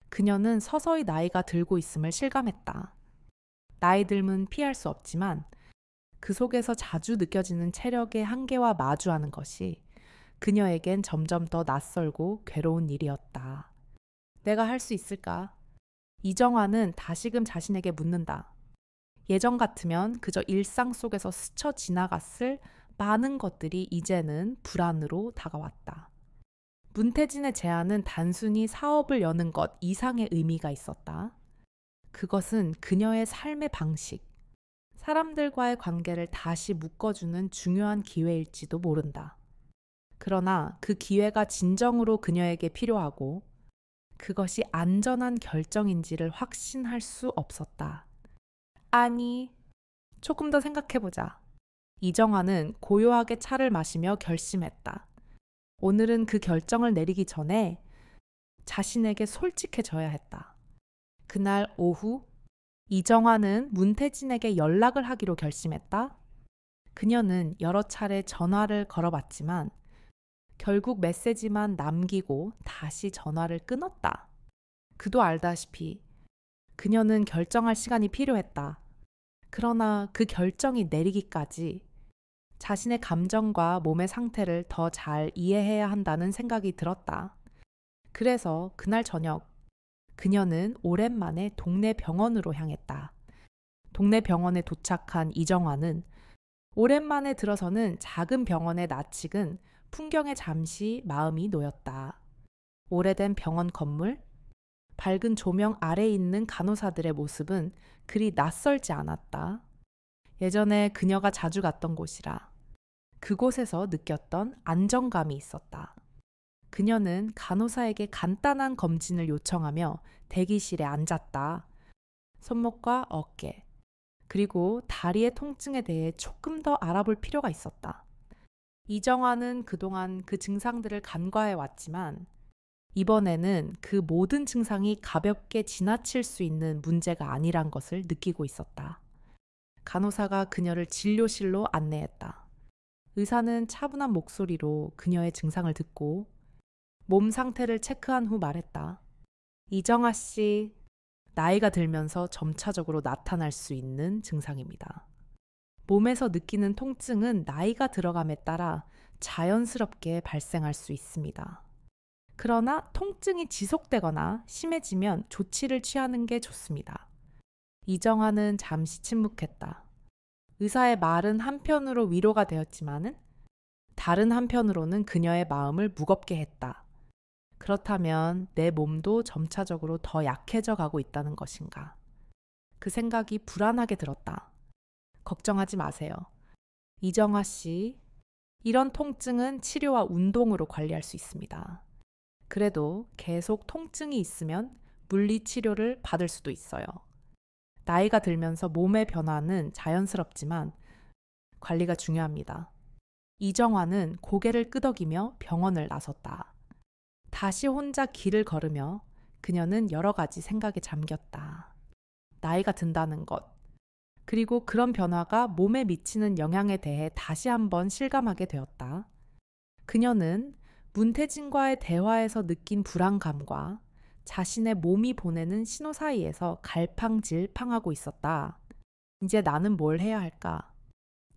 그녀는 서서히 나이가 들고 있음을 실감했다. 나이 듦은 피할 수 없지만 그 속에서 자주 느껴지는 체력의 한계와 마주하는 것이 그녀에겐 점점 더 낯설고 괴로운 일이었다. 내가 할 수 있을까? 이정화는 다시금 자신에게 묻는다. 예전 같으면 그저 일상 속에서 스쳐 지나갔을 많은 것들이 이제는 불안으로 다가왔다. 문태진의 제안은 단순히 사업을 여는 것 이상의 의미가 있었다. 그것은 그녀의 삶의 방식, 사람들과의 관계를 다시 묶어주는 중요한 기회일지도 모른다. 그러나 그 기회가 진정으로 그녀에게 필요하고 그것이 안전한 결정인지를 확신할 수 없었다. 아니, 조금 더 생각해보자. 이정화는 고요하게 차를 마시며 결심했다. 오늘은 그 결정을 내리기 전에 자신에게 솔직해져야 했다. 그날 오후, 이정화는 문태진에게 연락을 하기로 결심했다. 그녀는 여러 차례 전화를 걸어봤지만 결국 메시지만 남기고 다시 전화를 끊었다. 그도 알다시피 그녀는 결정할 시간이 필요했다. 그러나 그 결정이 내리기까지 자신의 감정과 몸의 상태를 더 잘 이해해야 한다는 생각이 들었다. 그래서 그날 저녁 그녀는 오랜만에 동네 병원으로 향했다. 동네 병원에 도착한 이정화는 오랜만에 들어서는 작은 병원의 낯익은 풍경에 잠시 마음이 놓였다. 오래된 병원 건물, 밝은 조명 아래 있는 간호사들의 모습은 그리 낯설지 않았다. 예전에 그녀가 자주 갔던 곳이라 그곳에서 느꼈던 안정감이 있었다. 그녀는 간호사에게 간단한 검진을 요청하며 대기실에 앉았다. 손목과 어깨, 그리고 다리의 통증에 대해 조금 더 알아볼 필요가 있었다. 이정화는 그동안 그 증상들을 간과해 왔지만 이번에는 그 모든 증상이 가볍게 지나칠 수 있는 문제가 아니란 것을 느끼고 있었다. 간호사가 그녀를 진료실로 안내했다. 의사는 차분한 목소리로 그녀의 증상을 듣고 몸 상태를 체크한 후 말했다. 이정화 씨, 나이가 들면서 점차적으로 나타날 수 있는 증상입니다. 몸에서 느끼는 통증은 나이가 들어감에 따라 자연스럽게 발생할 수 있습니다. 그러나 통증이 지속되거나 심해지면 조치를 취하는 게 좋습니다. 이정화는 잠시 침묵했다. 의사의 말은 한편으로 위로가 되었지만은 다른 한편으로는 그녀의 마음을 무겁게 했다. 그렇다면 내 몸도 점차적으로 더 약해져 가고 있다는 것인가? 그 생각이 불안하게 들었다. 걱정하지 마세요. 이정화 씨, 이런 통증은 치료와 운동으로 관리할 수 있습니다. 그래도 계속 통증이 있으면 물리치료를 받을 수도 있어요. 나이가 들면서 몸의 변화는 자연스럽지만 관리가 중요합니다. 이정화는 고개를 끄덕이며 병원을 나섰다. 다시 혼자 길을 걸으며 그녀는 여러 가지 생각에 잠겼다. 나이가 든다는 것, 그리고 그런 변화가 몸에 미치는 영향에 대해 다시 한번 실감하게 되었다. 그녀는 문태진과의 대화에서 느낀 불안감과 자신의 몸이 보내는 신호 사이에서 갈팡질팡하고 있었다. 이제 나는 뭘 해야 할까?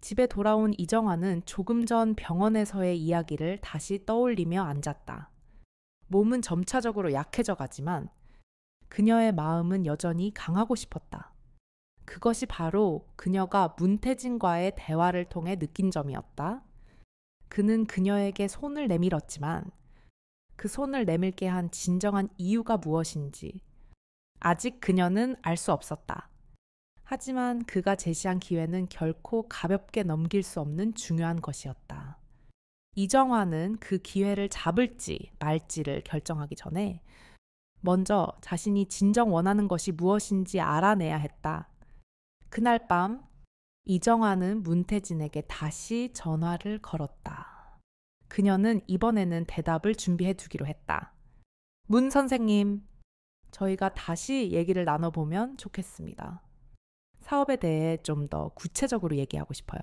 집에 돌아온 이정화는 조금 전 병원에서의 이야기를 다시 떠올리며 앉았다. 몸은 점차적으로 약해져 가지만 그녀의 마음은 여전히 강하고 싶었다. 그것이 바로 그녀가 문태진과의 대화를 통해 느낀 점이었다. 그는 그녀에게 손을 내밀었지만 그 손을 내밀게 한 진정한 이유가 무엇인지 아직 그녀는 알 수 없었다. 하지만 그가 제시한 기회는 결코 가볍게 넘길 수 없는 중요한 것이었다. 이정화는 그 기회를 잡을지 말지를 결정하기 전에 먼저 자신이 진정 원하는 것이 무엇인지 알아내야 했다. 그날 밤 이정화는 문태진에게 다시 전화를 걸었다. 그녀는 이번에는 대답을 준비해 두기로 했다. 문 선생님, 저희가 다시 얘기를 나눠보면 좋겠습니다. 사업에 대해 좀 더 구체적으로 얘기하고 싶어요.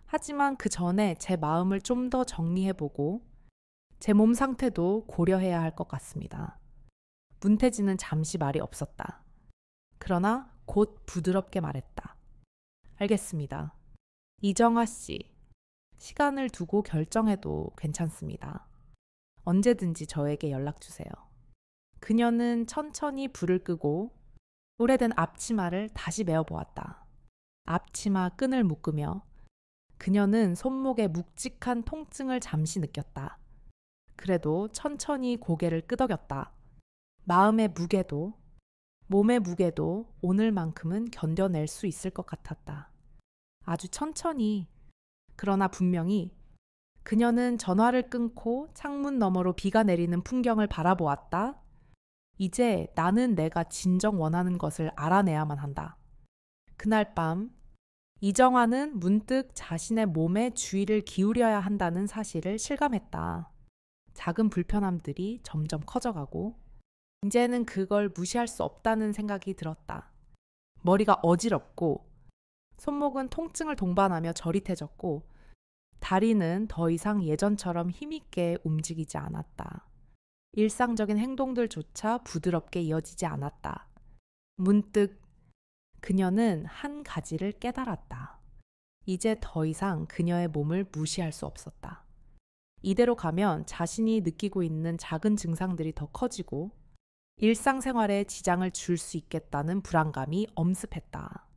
하지만 그 전에 제 마음을 좀 더 정리해보고 제 몸 상태도 고려해야 할 것 같습니다. 문태진은 잠시 말이 없었다. 그러나 곧 부드럽게 말했다. 알겠습니다. 이정화 씨, 시간을 두고 결정해도 괜찮습니다. 언제든지 저에게 연락 주세요. 그녀는 천천히 불을 끄고 오래된 앞치마를 다시 메어보았다. 앞치마 끈을 묶으며 그녀는 손목에 묵직한 통증을 잠시 느꼈다. 그래도 천천히 고개를 끄덕였다. 마음의 무게도 몸의 무게도 오늘만큼은 견뎌낼 수 있을 것 같았다. 아주 천천히, 그러나 분명히 그녀는 전화를 끊고 창문 너머로 비가 내리는 풍경을 바라보았다. 이제 나는 내가 진정 원하는 것을 알아내야만 한다. 그날 밤 이정화는 문득 자신의 몸에 주의를 기울여야 한다는 사실을 실감했다. 작은 불편함들이 점점 커져가고 이제는 그걸 무시할 수 없다는 생각이 들었다. 머리가 어지럽고 손목은 통증을 동반하며 저릿해졌고 다리는 더 이상 예전처럼 힘있게 움직이지 않았다. 일상적인 행동들조차 부드럽게 이어지지 않았다. 문득 그녀는 한 가지를 깨달았다. 이제 더 이상 그녀의 몸을 무시할 수 없었다. 이대로 가면 자신이 느끼고 있는 작은 증상들이 더 커지고 일상생활에 지장을 줄 수 있겠다는 불안감이 엄습했다.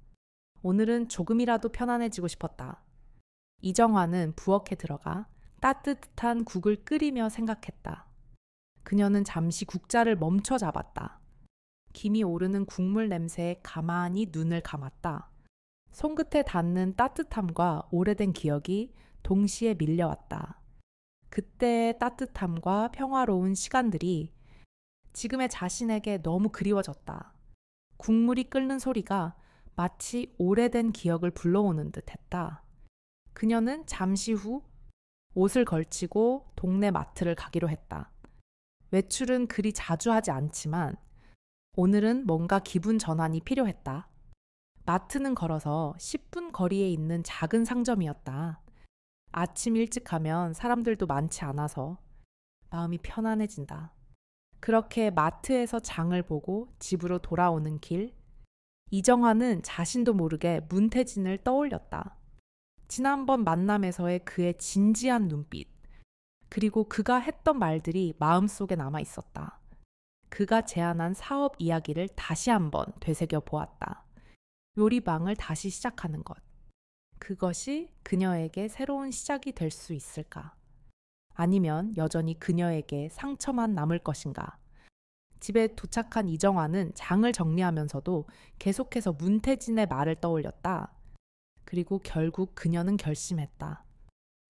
오늘은 조금이라도 편안해지고 싶었다. 이정화는 부엌에 들어가 따뜻한 국을 끓이며 생각했다. 그녀는 잠시 국자를 멈춰 잡았다. 김이 오르는 국물 냄새에 가만히 눈을 감았다. 손끝에 닿는 따뜻함과 오래된 기억이 동시에 밀려왔다. 그때의 따뜻함과 평화로운 시간들이 지금의 자신에게 너무 그리워졌다. 국물이 끓는 소리가 마치 오래된 기억을 불러오는 듯 했다. 그녀는 잠시 후 옷을 걸치고 동네 마트를 가기로 했다. 외출은 그리 자주 하지 않지만 오늘은 뭔가 기분 전환이 필요했다. 마트는 걸어서 10분 거리에 있는 작은 상점이었다. 아침 일찍 가면 사람들도 많지 않아서 마음이 편안해진다. 그렇게 마트에서 장을 보고 집으로 돌아오는 길, 이정화는 자신도 모르게 문태진을 떠올렸다. 지난번 만남에서의 그의 진지한 눈빛, 그리고 그가 했던 말들이 마음속에 남아 있었다. 그가 제안한 사업 이야기를 다시 한번 되새겨 보았다. 요리방을 다시 시작하는 것. 그것이 그녀에게 새로운 시작이 될 수 있을까? 아니면 여전히 그녀에게 상처만 남을 것인가? 집에 도착한 이정화는 장을 정리하면서도 계속해서 문태진의 말을 떠올렸다. 그리고 결국 그녀는 결심했다.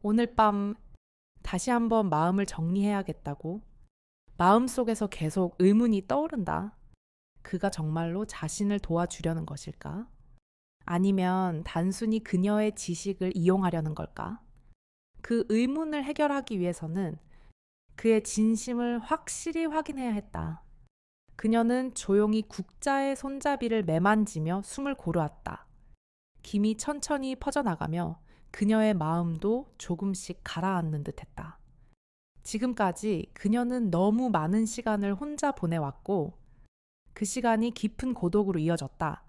오늘 밤 다시 한번 마음을 정리해야겠다고. 마음속에서 계속 의문이 떠오른다. 그가 정말로 자신을 도와주려는 것일까? 아니면 단순히 그녀의 지식을 이용하려는 걸까? 그 의문을 해결하기 위해서는 그의 진심을 확실히 확인해야 했다. 그녀는 조용히 국자의 손잡이를 매만지며 숨을 고르았다. 김이 천천히 퍼져나가며 그녀의 마음도 조금씩 가라앉는 듯했다. 지금까지 그녀는 너무 많은 시간을 혼자 보내왔고 그 시간이 깊은 고독으로 이어졌다.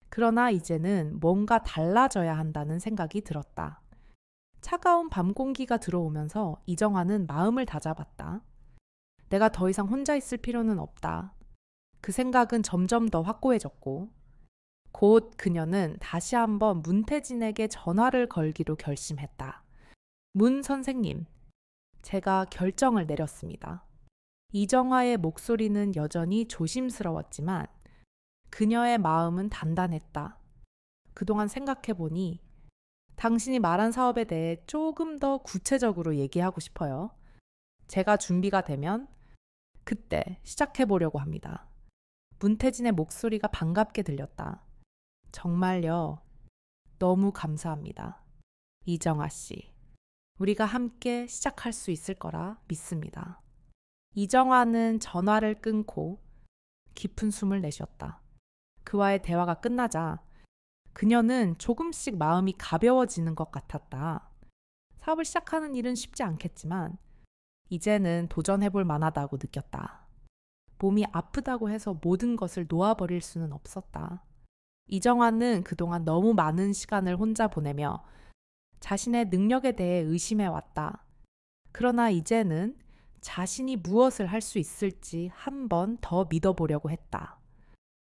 그러나 이제는 뭔가 달라져야 한다는 생각이 들었다. 차가운 밤 공기가 들어오면서 이정화는 마음을 다잡았다. 내가 더 이상 혼자 있을 필요는 없다. 그 생각은 점점 더 확고해졌고 곧 그녀는 다시 한번 문태진에게 전화를 걸기로 결심했다. 문 선생님, 제가 결정을 내렸습니다. 이정화의 목소리는 여전히 조심스러웠지만 그녀의 마음은 단단했다. 그동안 생각해보니 당신이 말한 사업에 대해 조금 더 구체적으로 얘기하고 싶어요. 제가 준비가 되면 그때 시작해보려고 합니다. 문태진의 목소리가 반갑게 들렸다. 정말요. 너무 감사합니다. 이정화 씨. 우리가 함께 시작할 수 있을 거라 믿습니다. 이정화는 전화를 끊고 깊은 숨을 내쉬었다. 그와의 대화가 끝나자 그녀는 조금씩 마음이 가벼워지는 것 같았다. 사업을 시작하는 일은 쉽지 않겠지만 이제는 도전해볼 만하다고 느꼈다. 몸이 아프다고 해서 모든 것을 놓아버릴 수는 없었다. 이정화는 그동안 너무 많은 시간을 혼자 보내며 자신의 능력에 대해 의심해왔다. 그러나 이제는 자신이 무엇을 할 수 있을지 한 번 더 믿어보려고 했다.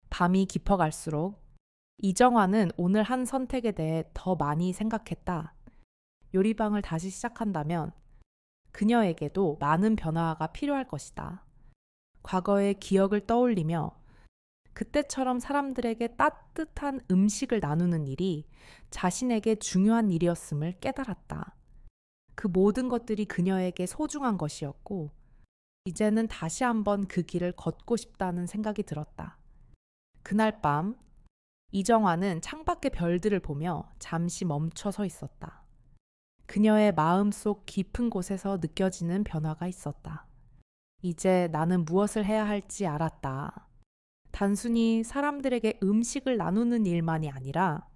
밤이 깊어갈수록 이정화는 오늘 한 선택에 대해 더 많이 생각했다. 요리방을 다시 시작한다면 그녀에게도 많은 변화가 필요할 것이다. 과거의 기억을 떠올리며 그때처럼 사람들에게 따뜻한 음식을 나누는 일이 자신에게 중요한 일이었음을 깨달았다. 그 모든 것들이 그녀에게 소중한 것이었고 이제는 다시 한번 그 길을 걷고 싶다는 생각이 들었다. 그날 밤 이정화는 창밖의 별들을 보며 잠시 멈춰 서 있었다. 그녀의 마음속 깊은 곳에서 느껴지는 변화가 있었다. 이제 나는 무엇을 해야 할지 알았다. 단순히 사람들에게 음식을 나누는 일만이 아니라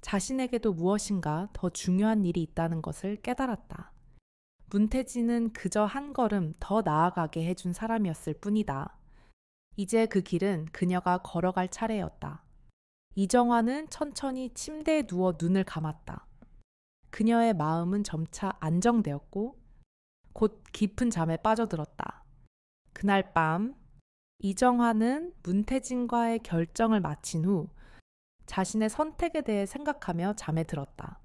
자신에게도 무엇인가 더 중요한 일이 있다는 것을 깨달았다. 문태진은 그저 한 걸음 더 나아가게 해준 사람이었을 뿐이다. 이제 그 길은 그녀가 걸어갈 차례였다. 이정화는 천천히 침대에 누워 눈을 감았다. 그녀의 마음은 점차 안정되었고 곧 깊은 잠에 빠져들었다. 그날 밤 이정화는 문태진과의 결정을 마친 후 자신의 선택에 대해 생각하며 잠에 들었다.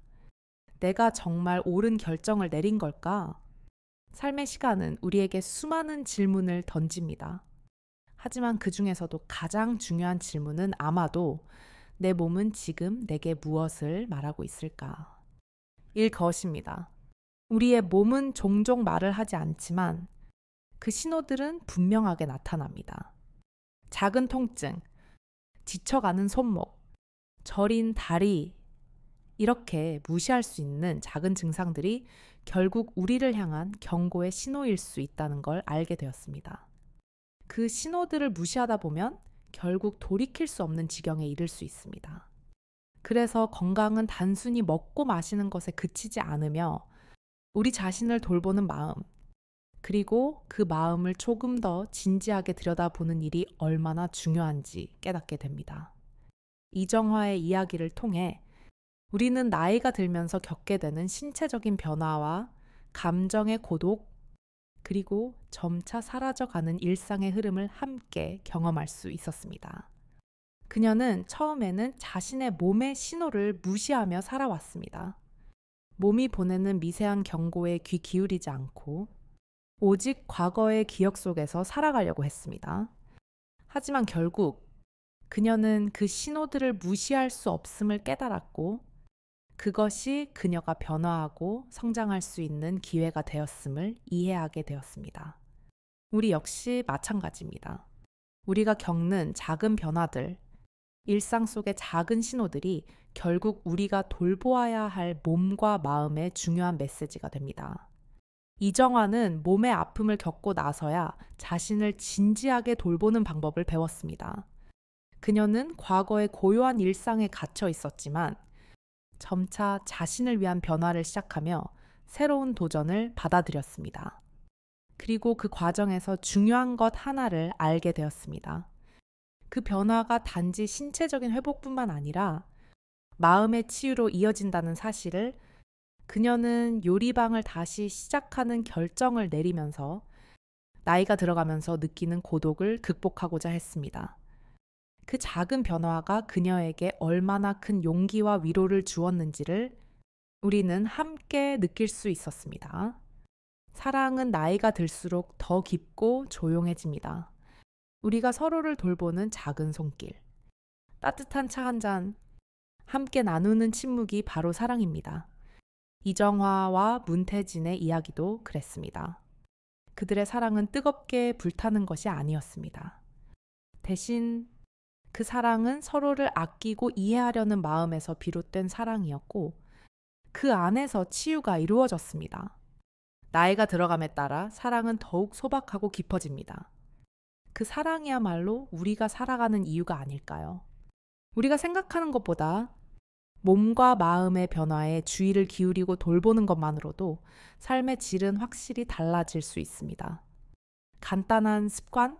내가 정말 옳은 결정을 내린 걸까? 삶의 시간은 우리에게 수많은 질문을 던집니다. 하지만 그 중에서도 가장 중요한 질문은 아마도 내 몸은 지금 내게 무엇을 말하고 있을까? 일 것입니다. 우리의 몸은 종종 말을 하지 않지만 그 신호들은 분명하게 나타납니다. 작은 통증, 지쳐가는 손목, 저린 다리, 이렇게 무시할 수 있는 작은 증상들이 결국 우리를 향한 경고의 신호일 수 있다는 걸 알게 되었습니다. 그 신호들을 무시하다 보면 결국 돌이킬 수 없는 지경에 이를 수 있습니다. 그래서 건강은 단순히 먹고 마시는 것에 그치지 않으며 우리 자신을 돌보는 마음, 그리고 그 마음을 조금 더 진지하게 들여다보는 일이 얼마나 중요한지 깨닫게 됩니다. 이정화의 이야기를 통해 우리는 나이가 들면서 겪게 되는 신체적인 변화와 감정의 고독, 그리고 점차 사라져가는 일상의 흐름을 함께 경험할 수 있었습니다. 그녀는 처음에는 자신의 몸의 신호를 무시하며 살아왔습니다. 몸이 보내는 미세한 경고에 귀 기울이지 않고 오직 과거의 기억 속에서 살아가려고 했습니다. 하지만 결국 그녀는 그 신호들을 무시할 수 없음을 깨달았고 그것이 그녀가 변화하고 성장할 수 있는 기회가 되었음을 이해하게 되었습니다. 우리 역시 마찬가지입니다. 우리가 겪는 작은 변화들, 일상 속의 작은 신호들이 결국 우리가 돌보아야 할 몸과 마음의 중요한 메시지가 됩니다. 이정화는 몸의 아픔을 겪고 나서야 자신을 진지하게 돌보는 방법을 배웠습니다. 그녀는 과거의 고요한 일상에 갇혀 있었지만 점차 자신을 위한 변화를 시작하며 새로운 도전을 받아들였습니다. 그리고 그 과정에서 중요한 것 하나를 알게 되었습니다. 그 변화가 단지 신체적인 회복뿐만 아니라 마음의 치유로 이어진다는 사실을 그녀는 요리방을 다시 시작하는 결정을 내리면서 나이가 들어가면서 느끼는 고독을 극복하고자 했습니다. 그 작은 변화가 그녀에게 얼마나 큰 용기와 위로를 주었는지를 우리는 함께 느낄 수 있었습니다. 사랑은 나이가 들수록 더 깊고 조용해집니다. 우리가 서로를 돌보는 작은 손길, 따뜻한 차 한 잔, 함께 나누는 침묵이 바로 사랑입니다. 이정화와 문태진의 이야기도 그랬습니다. 그들의 사랑은 뜨겁게 불타는 것이 아니었습니다. 대신 그 사랑은 서로를 아끼고 이해하려는 마음에서 비롯된 사랑이었고 그 안에서 치유가 이루어졌습니다. 나이가 들어감에 따라 사랑은 더욱 소박하고 깊어집니다. 그 사랑이야말로 우리가 살아가는 이유가 아닐까요? 우리가 생각하는 것보다 몸과 마음의 변화에 주의를 기울이고 돌보는 것만으로도 삶의 질은 확실히 달라질 수 있습니다. 간단한 습관,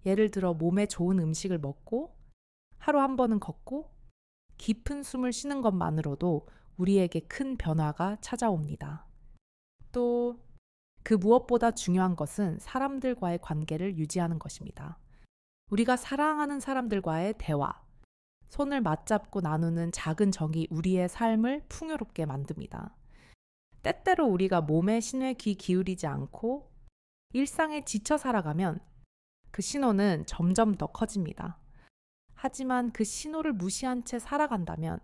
예를 들어 몸에 좋은 음식을 먹고 하루 한 번은 걷고 깊은 숨을 쉬는 것만으로도 우리에게 큰 변화가 찾아옵니다. 또 그 무엇보다 중요한 것은 사람들과의 관계를 유지하는 것입니다. 우리가 사랑하는 사람들과의 대화, 손을 맞잡고 나누는 작은 정이 우리의 삶을 풍요롭게 만듭니다. 때때로 우리가 몸의 신호에 귀 기울이지 않고 일상에 지쳐 살아가면 그 신호는 점점 더 커집니다. 하지만 그 신호를 무시한 채 살아간다면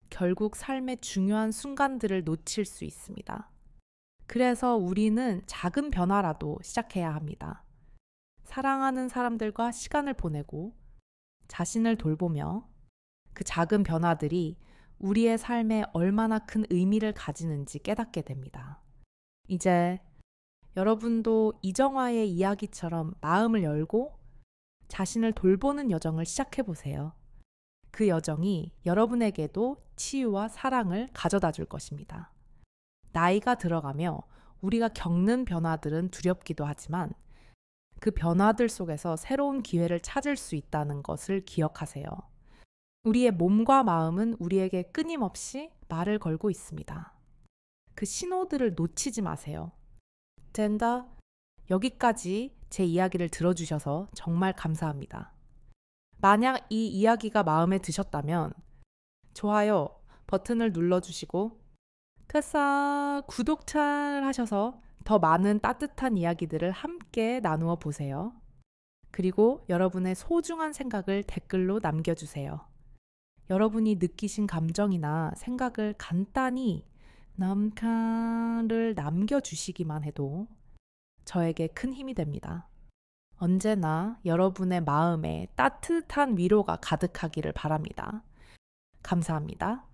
결국 삶의 중요한 순간들을 놓칠 수 있습니다. 그래서 우리는 작은 변화라도 시작해야 합니다. 사랑하는 사람들과 시간을 보내고 자신을 돌보며 그 작은 변화들이 우리의 삶에 얼마나 큰 의미를 가지는지 깨닫게 됩니다. 이제 여러분도 이정화의 이야기처럼 마음을 열고 자신을 돌보는 여정을 시작해 보세요. 그 여정이 여러분에게도 치유와 사랑을 가져다 줄 것입니다. 나이가 들어가며 우리가 겪는 변화들은 두렵기도 하지만 그 변화들 속에서 새로운 기회를 찾을 수 있다는 것을 기억하세요. 우리의 몸과 마음은 우리에게 끊임없이 말을 걸고 있습니다. 그 신호들을 놓치지 마세요. 젠다, 여기까지 제 이야기를 들어주셔서 정말 감사합니다. 만약 이 이야기가 마음에 드셨다면 좋아요 버튼을 눌러주시고 크사 구독을 하셔서 더 많은 따뜻한 이야기들을 함께 나누어 보세요. 그리고 여러분의 소중한 생각을 댓글로 남겨주세요. 여러분이 느끼신 감정이나 생각을 간단히 남카를 남겨주시기만 해도 저에게 큰 힘이 됩니다. 언제나 여러분의 마음에 따뜻한 위로가 가득하기를 바랍니다. 감사합니다.